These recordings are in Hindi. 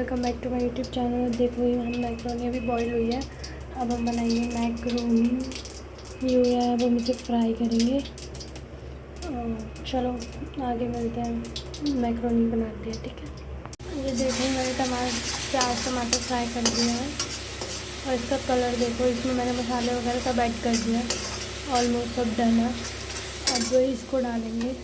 Welcome back to my YouTube channel. देखो ये हम मैक्रोनी अभी बॉईल हुई है, अब हम बनाएंगे मैक्रोनी। ये हुआ है, अब हम इसे फ्राई करेंगे। चलो आगे मिलते हैं, मैक्रोनी बनाते हैं, ठीक है। ये देखो मैंने प्याज टमाटर फ्राई कर दिया है और इसका कलर देखो, इसमें मैंने मसाले वगैरह सब ऐड कर दिया, ऑलमोस्ट सब डन है। अब इसको डालेंगे।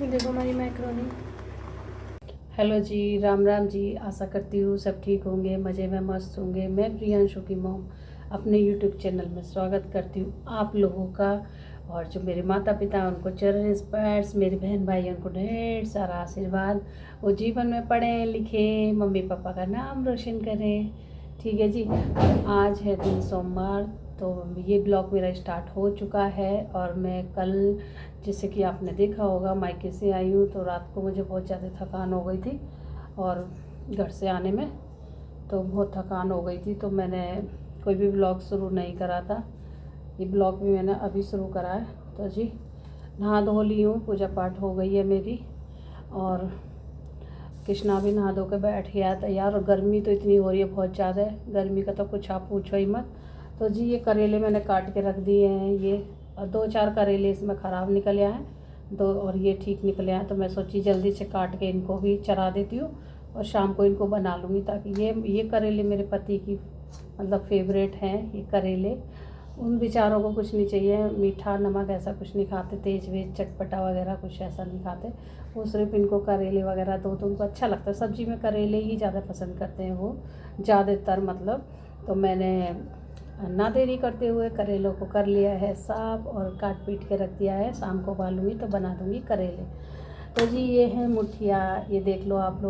देखो हमारी मैक्रोनी। हेलो जी, राम राम जी। आशा करती हूँ सब ठीक होंगे, मज़े में मस्त होंगे। मैं प्रियांशु की मॉम अपने यूट्यूब चैनल में स्वागत करती हूँ आप लोगों का। और जो मेरे माता पिता हैं उनको चरण स्पर्श, मेरे बहन भाई उनको ढेर सारा आशीर्वाद। वो जीवन में पढ़ें लिखें, मम्मी पापा का नाम रोशन करें, ठीक है जी। और आज है दिन सोमवार, तो ये ब्लॉग मेरा स्टार्ट हो चुका है। और मैं कल, जैसे कि आपने देखा होगा, मायके से आई हूँ तो रात को मुझे बहुत ज़्यादा थकान हो गई थी और घर से आने में तो बहुत थकान हो गई थी, तो मैंने कोई भी ब्लॉग शुरू नहीं करा था। ये ब्लॉग भी मैंने अभी शुरू करा है। तो जी नहा धो ली हूँ, पूजा पाठ हो गई है मेरी, और कृष्णा भी नहा धो के बैठ गया तैयार। और गर्मी तो इतनी हो रही है, बहुत ज़्यादा है गर्मी का, तो कुछ आप पूछो ही मत। तो जी ये करेले मैंने काट के रख दिए हैं, ये 2-4 करेले इसमें ख़राब निकले हैं, और ये ठीक निकले हैं। तो मैं सोची जल्दी से काट के इनको भी चढ़ा देती हूँ और शाम को इनको बना लूँगी, ताकि ये करेले मेरे पति की मतलब फेवरेट हैं। ये करेले उन बेचारों को कुछ नहीं चाहिए, मीठा नमक ऐसा कुछ नहीं खाते, तेज वेज चटपटा वगैरह कुछ ऐसा नहीं खाते। वो सिर्फ इनको करेले वगैरह दो तो उनको अच्छा लगता है। सब्ज़ी में करेले ही ज़्यादा पसंद करते हैं वो ज़्यादातर, मतलब। तो मैंने ना देरी करते हुए करेलों को कर लिया है साफ और काट पीट के रख दिया है। शाम को उबालूँगी तो बना दूँगी करेले। तो जी ये है मुठिया, ये देख लो आप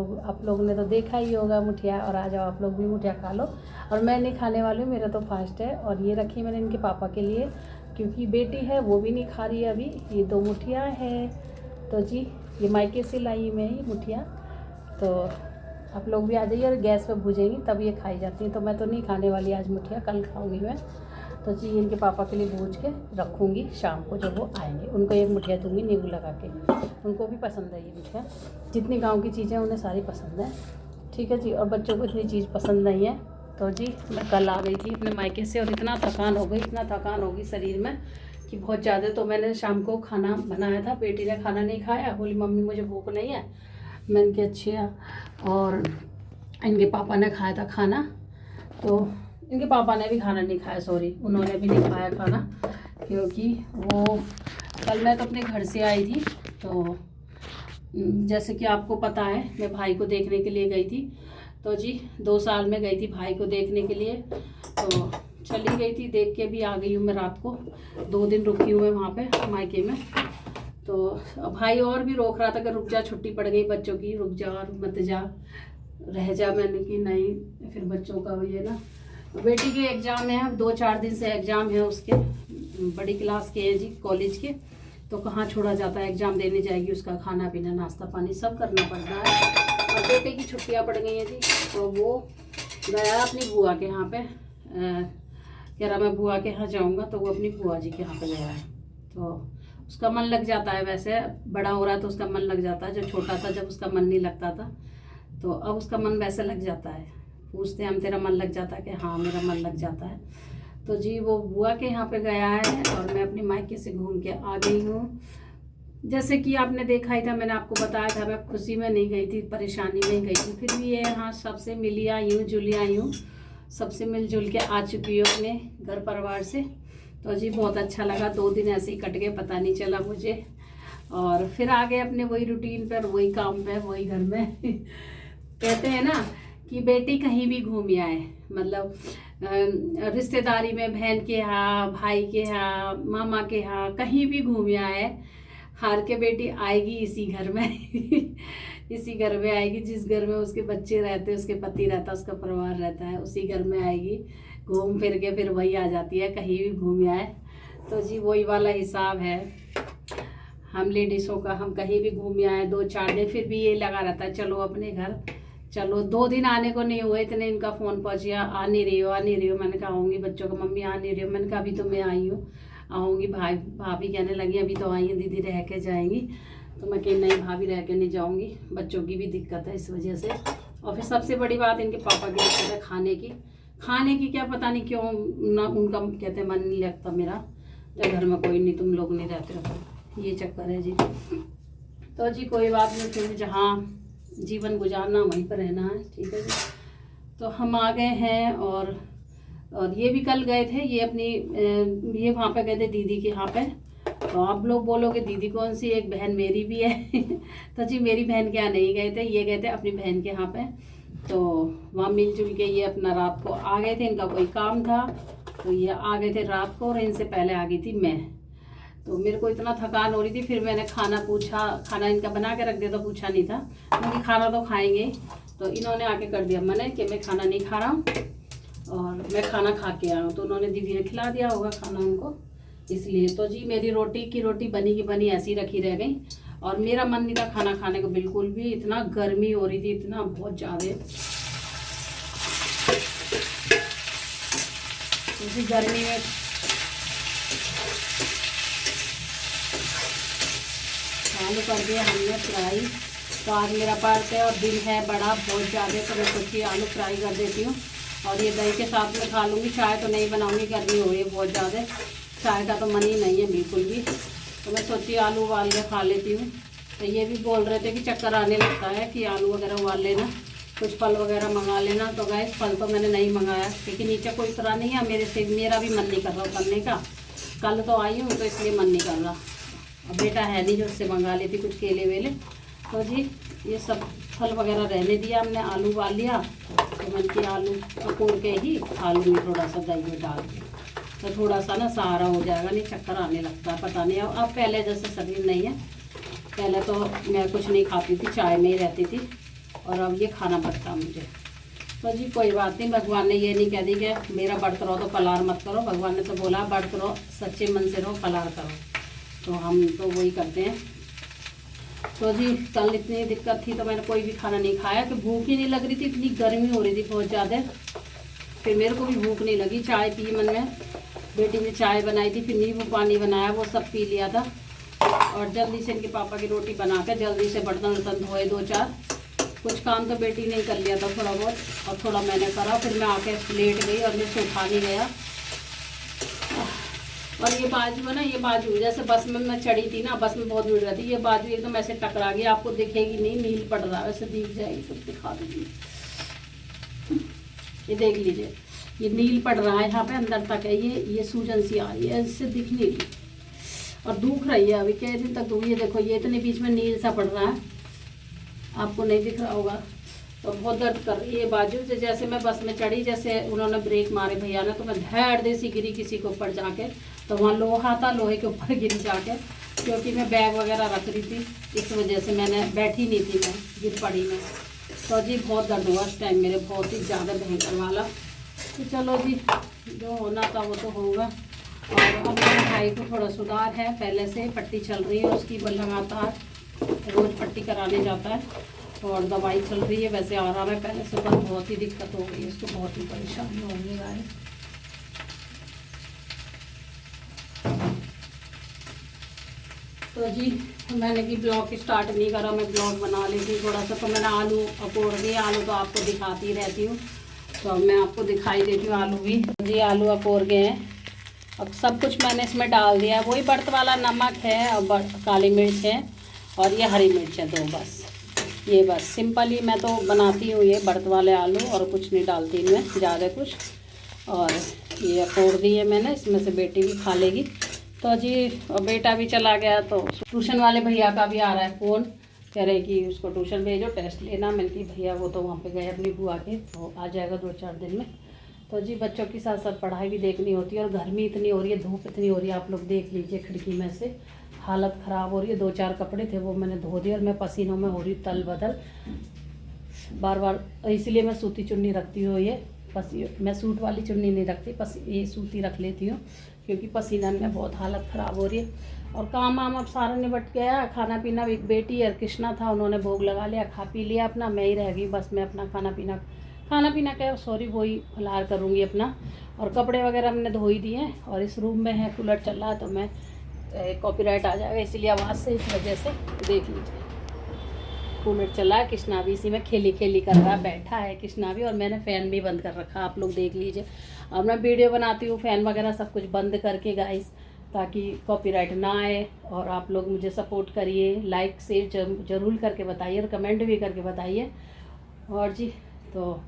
लोग ने तो देखा ही होगा मुठिया। और आ जाओ आप लोग भी मुठिया खा लो। और मैं नहीं खाने वाली हूँ, मेरा तो फास्ट है। और ये रखी मैंने इनके पापा के लिए, क्योंकि बेटी है वो भी नहीं खा रही है अभी। ये 2 मुठिया है। तो जी ये मायके से लाई मैं ये मुठिया, तो आप लोग भी आ जाइए। और गैस पे भूजेंगी तब ये खाई जाती है, तो मैं तो नहीं खाने वाली आज मुठिया, कल खाऊंगी मैं। तो जी इनके पापा के लिए भूज के रखूँगी, शाम को जब वो आएंगे उनको एक मुठिया दूँगी नींबू लगा के। उनको भी पसंद है ये मुठिया, जितनी गांव की चीज़ें उन्हें सारी पसंद है, ठीक है जी। और बच्चों को इतनी चीज़ पसंद नहीं है। तो जी मैं कल आ गई थी अपने मायके से, और इतना थकान हो गई शरीर में कि बहुत ज़्यादा। तो मैंने शाम को खाना बनाया था, बेटी ने खाना नहीं खाया, बोली मम्मी मुझे भूख नहीं है। मैंने कहा अच्छा। और इनके पापा ने खाया था खाना, तो इनके पापा ने भी खाना नहीं खाया, सॉरी उन्होंने भी नहीं खाया खाना, क्योंकि वो कल मैं तो अपने घर से आई थी। तो जैसे कि आपको पता है मैं भाई को देखने के लिए गई थी। तो जी 2 साल में गई थी भाई को देखने के लिए, तो चली गई थी, देख के भी आ गई हूँ मैं रात को। 2 दिन रुकी हूँ मैं वहाँ पे मायके में। तो भाई और भी रोक रहा था कि रुक जा, छुट्टी पड़ गई बच्चों की, रुक जा और मत जा, रह जा। मैंने कि नहीं, फिर बच्चों का ये ना, बेटी के एग्ज़ाम है, 2-4 दिन से एग्ज़ाम है उसके, बड़ी क्लास के हैं जी, कॉलेज के। तो कहाँ छोड़ा जाता है, एग्ज़ाम देने जाएगी, उसका खाना पीना नाश्ता पानी सब करना पड़ता है। और बेटे की छुट्टियाँ पड़ गई हैं जी, तो वो गया अपनी बुआ के यहाँ पे, कह रहा मैं बुआ के यहाँ जाऊँगा, तो वो अपनी बुआ जी के यहाँ पे गया है। तो उसका मन लग जाता है, वैसे बड़ा हो रहा है तो उसका मन लग जाता है। जब छोटा था जब उसका मन नहीं लगता था, तो अब उसका मन वैसे लग जाता है। पूछते हैं हम तेरा मन लग जाता है, कि हाँ मेरा मन लग जाता है। तो जी वो बुआ के यहाँ पे गया है और मैं अपनी मायके से घूम के आ गई हूँ। जैसे कि आपने देखा ही था, मैंने आपको बताया था, मैं खुशी में नहीं गई थी, परेशानी में ही गई थी। फिर भी ये यहाँ सबसे मिली आई हूँ, जुली आई हूँ, सबसे मिलजुल के आ चुकी हूँ अपने घर परिवार से। तो जी बहुत अच्छा लगा, 2 दिन ऐसे ही कट गए, पता नहीं चला मुझे। और फिर आ गए अपने वही रूटीन पर, वही काम पे, वही घर में। कहते हैं ना कि बेटी कहीं भी घूम आए, मतलब रिश्तेदारी में बहन के यहाँ, भाई के यहाँ, मामा के यहाँ, कहीं भी घूम आए, हार के बेटी आएगी इसी घर में। इसी घर में आएगी, जिस घर में उसके बच्चे रहते हैं, उसके पति रहता है, उसका परिवार रहता है, उसी घर में आएगी, घूम फिर के फिर वही आ जाती है, कहीं भी घूम आए। तो जी वही वाला हिसाब है हम लेडीज़ों का, हम कहीं भी घूम आए 2-4 दिन, फिर भी ये लगा रहता है चलो अपने घर चलो। 2 दिन आने को नहीं हुए, इतने इनका फ़ोन पहुँच गया, आ नहीं रही हो। मैंने कहा आऊँगी, बच्चों का मम्मी आ नहीं रही हो। मैंने कहा अभी तो मैं आई हूँ, आऊँगी। भाभी कहने लगी अभी तो आई है दीदी, रह के जाएंगी। तो मैं कही नहीं भाभी, रह के नहीं जाऊँगी, बच्चों की भी दिक्कत है इस वजह से। और फिर सबसे बड़ी बात इनके पापा की दिक्कत है खाने की क्या पता नहीं क्यों ना, उनका कहते हैं मन नहीं लगता मेरा, जब घर में कोई नहीं, तुम लोग नहीं रहते हो, ये चक्कर है जी। तो जी कोई बात नहीं, फिर जहाँ जीवन गुजारना वहीं पर रहना है, ठीक है जी। तो हम आ गए हैं और ये भी कल गए थे, ये अपनी ये वहाँ पे गए थे दीदी के यहाँ पे। तो आप लोग बोलोगे दीदी कौन सी, एक बहन मेरी भी है। तो जी मेरी बहन के यहाँ नहीं गए थे, ये गए थे अपनी बहन के यहाँ पे। तो वहाँ मिलजुल के ये अपना रात को आ गए थे, इनका कोई काम था तो ये आ गए थे रात को, और इनसे पहले आ गई थी मैं। तो मेरे को इतना थकान हो रही थी, फिर मैंने खाना पूछा, खाना इनका बना के रख दिया था, पूछा नहीं था क्योंकि खाना तो खाएंगे। तो इन्होंने आके कर दिया मैंने कि मैं खाना नहीं खा रहा हूँ और मैं खाना खा के आया हूँ। तो उन्होंने दीदी ने खिला दिया होगा खाना उनको, इसलिए। तो जी मेरी रोटी बनी की बनी ऐसी रखी रह गई, और मेरा मन नहीं था खाना खाने को बिल्कुल भी, इतना गर्मी हो रही थी, इतना बहुत ज़्यादा। इसी गर्मी में आलू कर दिया हमने फ्राई। तो आज मेरा पर्स है और दिन है बड़ा बहुत ज़्यादा, तो मैं सोची आलू फ्राई कर देती हूँ और ये दही के साथ में खा लूँगी। चाय तो नहीं बनाऊँगी, गर्मी हो रही है बहुत ज़्यादा, चाय का तो मन ही नहीं है बिल्कुल भी। तो मैं सोची आलू उबाल के खा लेती हूँ। तो ये भी बोल रहे थे कि चक्कर आने लगता है कि आलू वगैरह उबाल लेना, कुछ फल वगैरह मंगा लेना। तो गाइस फल तो मैंने नहीं मंगाया क्योंकि नीचे कोई तरह नहीं है, मेरा भी मन नहीं कर रहा करने का। कल तो आई हूँ तो इसलिए मन नहीं कर रहा, अब बेटा है नहीं जो उससे मंगा लेती कुछ केले वेले। तो जी ये सब फल वगैरह रहने दिया हमने, आलू उबाल लिया। तो मन की आलू पकोड़ के ही आलू में थोड़ा सा दही में डाल के, तो थोड़ा सा ना सहारा हो जाएगा, नहीं चक्कर आने लगता है पता नहीं। अब पहले जैसे शरीर नहीं है, पहले तो मैं कुछ नहीं खाती थी, चाय में ही रहती थी, और अब ये खाना पड़ता मुझे। तो जी कोई बात नहीं, भगवान ने ये नहीं कह दी कि मेरा व्रत रहो तो फलाहार मत करो। भगवान ने तो बोला व्रत रहो, सच्चे मन से रहो, फलाहार करो। तो हम तो वही करते हैं। तो जी कल इतनी दिक्कत थी तो मैंने कोई भी खाना नहीं खाया, कि भूख ही नहीं लग रही थी, इतनी गर्मी हो रही थी बहुत ज़्यादा। फिर मेरे को भी भूख नहीं लगी, चाय पी मन में, बेटी ने चाय बनाई थी, फिर नींबू पानी बनाया, वो सब पी लिया था। और जल्दी से इनके पापा की रोटी बना कर जल्दी से बर्तन वर्तन धोए 2-4, कुछ काम तो बेटी ने कर लिया था थोड़ा बहुत, और थोड़ा मैंने करा। फिर मैं आके लेट गई और मैं उठा नहीं गया। और ये बाजू है ना, ये बाजू जैसे बस में मैं चढ़ी थी ना, बस में बहुत भीड़ रहती, ये बाजू एकदम ऐसे टकरा गई, आपको दिखेगी नहीं, नील पड़ रहा है, वैसे दिख जाएगी तो दिखा दीजिए, ये देख लीजिए, ये नील पड़ रहा है यहाँ पे अंदर तक है, ये सूजन सी आ रही है, इससे दिख नहीं रही और दुख रही है अभी कई दिन तक। ये देखो ये इतने बीच में नील सा पड़ रहा है, आपको नहीं दिख रहा होगा। तो बहुत दर्द कर रही है बाजू से, जैसे मैं बस में चढ़ी, जैसे उन्होंने ब्रेक मारे भैया ने, तो मैं धैड़ दे सी गिरी किसी के ऊपर जाके। तो वहाँ लोहा था, लोहे के ऊपर गिरी जाके, क्योंकि मैं बैग वगैरह रख रही थी, इस वजह से मैंने बैठी नहीं थी, मैं गिर पड़ी मैं। तो जी बहुत दर्द हुआ उस टाइम मेरे, बहुत ही ज़्यादा भयंकर वाला। तो चलो जी जो होना था वो तो होगा। और अब मेरे भाई को थोड़ा सुधार है, पहले से पट्टी चल रही है उसकी, लगातार रोज़ पट्टी कराने जाता है और दवाई चल रही है, वैसे आराम है, पहले से बहुत ही दिक्कत हो गई है उसको, बहुत ही परेशानी हो गई है। तो जी मैंने कि ब्लॉग स्टार्ट नहीं करा, मैं ब्लॉग बना लेती थोड़ा सा। तो मैंने आलू अकोड़ दिए, आलू तो आपको दिखाती रहती हूँ, तो मैं आपको दिखाई देती हूँ आलू भी। जी आलू अकोड़ गए हैं, अब सब कुछ मैंने इसमें डाल दिया है, वही बर्त वाला नमक है और काली मिर्च है और ये हरी मिर्च है 2 बस। ये बस सिंपल ही मैं तो बनाती हूँ ये बर्त वाले आलू, और कुछ नहीं डालती इनमें ज़्यादा कुछ। और ये अखरोट दिए मैंने, इसमें से बेटी भी खा लेगी। तो जी बेटा भी चला गया, तो ट्यूशन वाले भैया का भी आ रहा है फ़ोन, कह रहे कि उसको ट्यूशन भेजो, टेस्ट लेना। मैंने कि भैया वो तो वहाँ पे गए अपनी बुआ के, तो आ जाएगा 2-4 दिन में। तो जी बच्चों के साथ साथ पढ़ाई भी देखनी होती है, और गर्मी इतनी हो रही है, धूप इतनी हो रही है, आप लोग देख लीजिए खिड़की में से हालत ख़राब हो रही है। 2-4 कपड़े थे वो मैंने धो दिए, और मैं पसीनों में हो रही तल बदल बार बार। इसलिए मैं सूती चुन्नी रखती हूँ, ये मैं सूट वाली चुन्नी नहीं रखती, ये सूती रख लेती हूँ, क्योंकि पसीना में बहुत हालत ख़राब हो रही है। और काम वाम अब सारा निपट गया, खाना पीना, एक बेटी और कृष्णा था, उन्होंने भोग लगा लिया, खा पी लिया अपना, मैं ही रह गई बस। मैं अपना खाना पीना क्या, सॉरी, वही फलाहार करूँगी अपना। और कपड़े वगैरह हमने धो ही दिए, और इस रूम में है कूलर चल रहा है, तो मैं कॉपीराइट आ जाएगा इसीलिए आवाज़ से, इस वजह से देख लीजिए कूलर चला है। कृष्णा भी इसी में खेली कर रहा बैठा है कृष्णा भी, और मैंने फ़ैन भी बंद कर रखा, आप लोग देख लीजिए। अब मैं वीडियो बनाती हूँ फ़ैन वगैरह सब कुछ बंद करके गाइस, ताकि कॉपीराइट ना आए। और आप लोग मुझे सपोर्ट करिए, लाइक शेयर ज़रूर करके बताइए, और कमेंट भी करके बताइए। और जी तो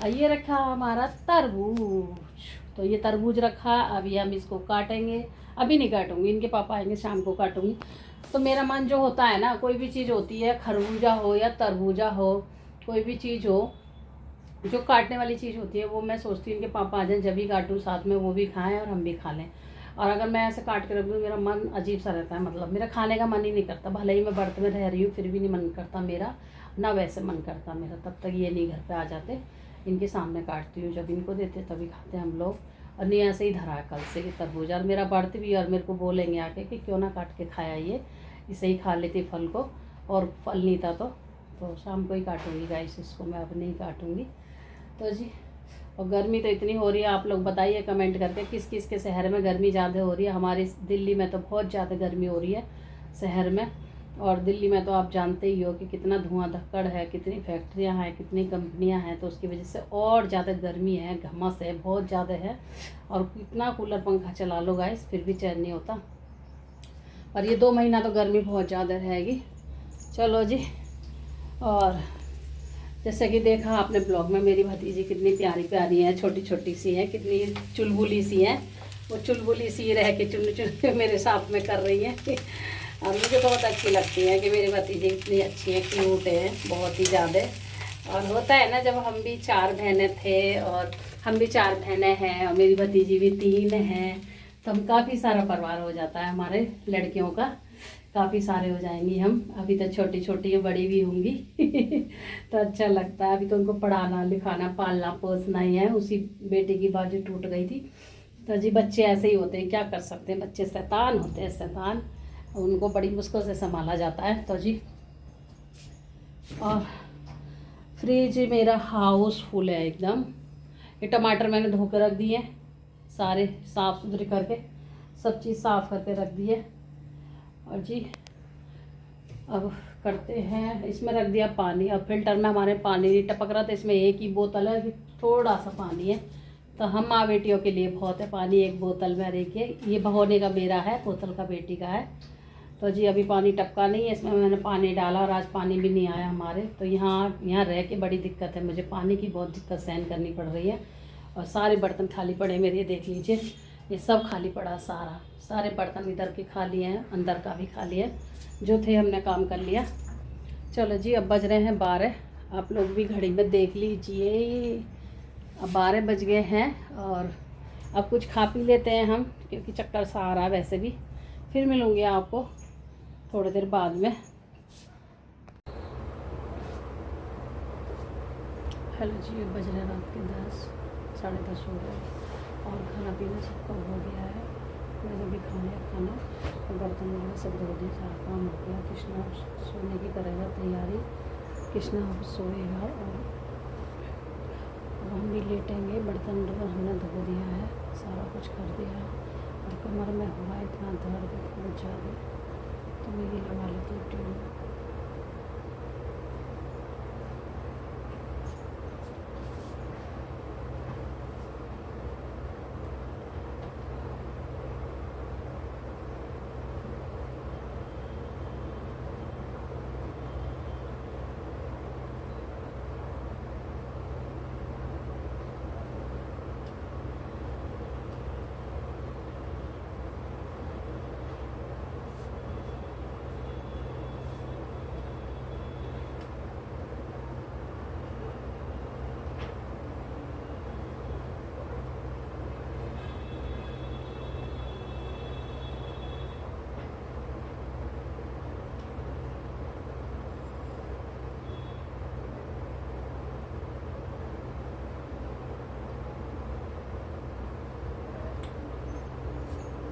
ये रखा हमारा तरबूज, तो ये तरबूज रखा, अभी हम इसको काटेंगे। अभी नहीं काटूंगी, इनके पापा आएंगे शाम को काटूंगी। तो मेरा मन जो होता है ना, कोई भी चीज़ होती है, खरबूजा हो या तरबूजा हो, कोई भी चीज़ हो जो काटने वाली चीज़ होती है, वो मैं सोचती हूँ इनके पापा आ जाएं जब भी काटूँ, साथ में वो भी खाएं और हम भी खा लें। और अगर मैं ऐसे काट के रख दूँ, मेरा मन अजीब सा रहता है, मतलब मेरा खाने का मन ही नहीं करता। भले ही मैं व्रत में रह रही हूँ, फिर भी नहीं मन करता मेरा, ना वैसे मन करता मेरा, तब तक ये नहीं घर पे आ जाते। इनके सामने काटती हूँ, जब इनको देते तभी खाते हम लोग। और नहीं ऐसे ही धरा है कल से कि तरबूजा, और मेरा व्रत भी, और मेरे को बोलेंगे आके कि क्यों ना काट के खाया, ये इसे ही खा लेती फल को, और फल नहीं था तो शाम को ही काटूँगी गाइस इसको, मैं अब नहीं काटूँगी। तो जी, और गर्मी तो इतनी हो रही है, आप लोग बताइए कमेंट करके किस किस के शहर में गर्मी ज़्यादा हो रही है। हमारी दिल्ली में तो बहुत ज़्यादा गर्मी हो रही है शहर में, और दिल्ली में तो आप जानते ही हो कि कितना धुआं धक्कड़ है, कितनी फैक्ट्रियां हैं, कितनी कंपनियां हैं, तो उसकी वजह से और ज़्यादा गर्मी है, घमस है, बहुत ज़्यादा है। और कितना कूलर पंखा चला लो गाइस, फिर भी चैन नहीं होता। और ये 2 महीना तो गर्मी बहुत ज़्यादा रहेगी। चलो जी, और जैसे कि देखा आपने ब्लॉग में, मेरी भतीजी कितनी प्यारी प्यारी है, छोटी छोटी सी है, कितनी चुलबुली सी है। वो चुलबुली सी रह के चुन चुन के मेरे साथ में कर रही हैं। और मुझे बहुत अच्छी लगती है कि मेरी भतीजी इतनी अच्छी है, क्यूट है, बहुत ही ज़्यादा। और होता है ना, जब हम भी 4 बहनें थे, और हम भी 4 बहनें हैं, और मेरी भतीजी भी 3 हैं, तो हम काफ़ी सारा परिवार हो जाता है हमारे लड़कियों का, काफ़ी सारे हो जाएंगी हम। अभी तो छोटी छोटी है, बड़ी भी होंगी। तो अच्छा लगता है। अभी तो उनको पढ़ाना लिखाना पालना पोसना ही है। उसी बेटी की बाजू टूट गई थी। तो जी बच्चे ऐसे ही होते हैं, क्या कर सकते हैं, बच्चे शैतान होते हैं, शैतान, उनको बड़ी मुश्किल से संभाला जाता है। तो जी, और फ्रिज मेरा हाउसफुल है एकदम। ये टमाटर मैंने धो कर रख दिए, सारे साफ़ सुथरे करके, सब चीज़ साफ़ करके रख दिए। और जी अब करते हैं, इसमें रख दिया पानी। अब फिल्टर में हमारे पानी नहीं टपक रहा था, इसमें एक ही बोतल है, थोड़ा सा पानी है, तो हम माँ बेटियों के लिए बहुत है पानी एक बोतल में। देखिए ये भगोने का मेरा है, बोतल का बेटी का है। तो जी अभी पानी टपका नहीं है, इसमें मैंने पानी डाला, और आज पानी भी नहीं आया हमारे। तो यहाँ रह के बड़ी दिक्कत है, मुझे पानी की बहुत दिक्कत सहन करनी पड़ रही है। और सारे बर्तन खाली पड़े मेरे, देख लीजिए ये सब खाली पड़ा, सारे बर्तन इधर के खाली हैं, अंदर का भी खाली है, जो थे हमने काम कर लिया। चलो जी, अब बज रहे हैं 12, आप लोग भी घड़ी में देख लीजिए, अब 12 बज गए हैं। और अब कुछ खा पी लेते हैं हम, क्योंकि चक्कर सा आ रहा है वैसे भी। फिर मिलूँगी आपको थोड़ी देर बाद में। हेलो जी, बज रहे रात के 10, 10:30 हो गए, और खाना पीना सबका हो गया है। मैंने भी खा लिया खाना, और बर्तन वगैरह सब धो दिए, सारा काम हो गया। कृष्णा सोने की करेगा तैयारी, कृष्णा अब सोएगा, और हम भी लेटेंगे। बर्तन हमने धो दिया है, सारा कुछ कर दिया है। और कमर में हुआ इतना दर्द बहुत ज़्यादा, तो मैं ये लगा लेती हूँ ट्यूब।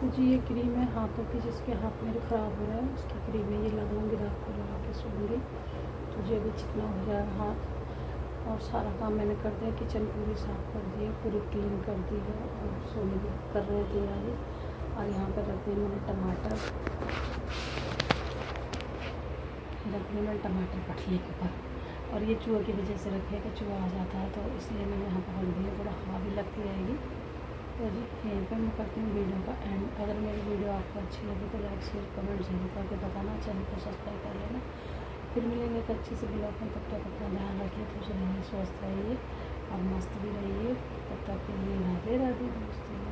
जी ये क्रीम है हाथों की, जिसके हाथ मेरे ख़राब हो रहा है उसकी क्रीम है, ये लगाऊंगी, रात को लगा के सोऊंगी तो जो अभी चिकना हो जाएगा हाथ। और सारा काम मैंने कर दिया, किचन पूरी साफ़ कर दी है, पूरी क्लीन कर दी है और सोने की कर रहे थे तैयारी। और यहाँ पर रख दिए मैंने टमाटर, रख दिए मैंने टमाटर पटली के ऊपर। और ये चूहे की वजह से रखे कि चूहा आ जाता है तो इसलिए मैंने यहाँ पर रख दिया, थोड़ा हवा भी लगती रहेगी। तो जी यहीं पर मैं करती हूँ वीडियो का एंड। अगर मेरी वीडियो आपको अच्छी लगी तो लाइक शेयर कमेंट जरूर करके बताना, चैनल को सब्सक्राइब कर लेना। फिर मिलेंगे एक अच्छी सी ब्लॉग में, तब तक अपना ध्यान रखिए, खुश रहिए, स्वस्थ रहिए और मस्त भी रहिए। तब तक के लिए राधे राधे दोस्तों।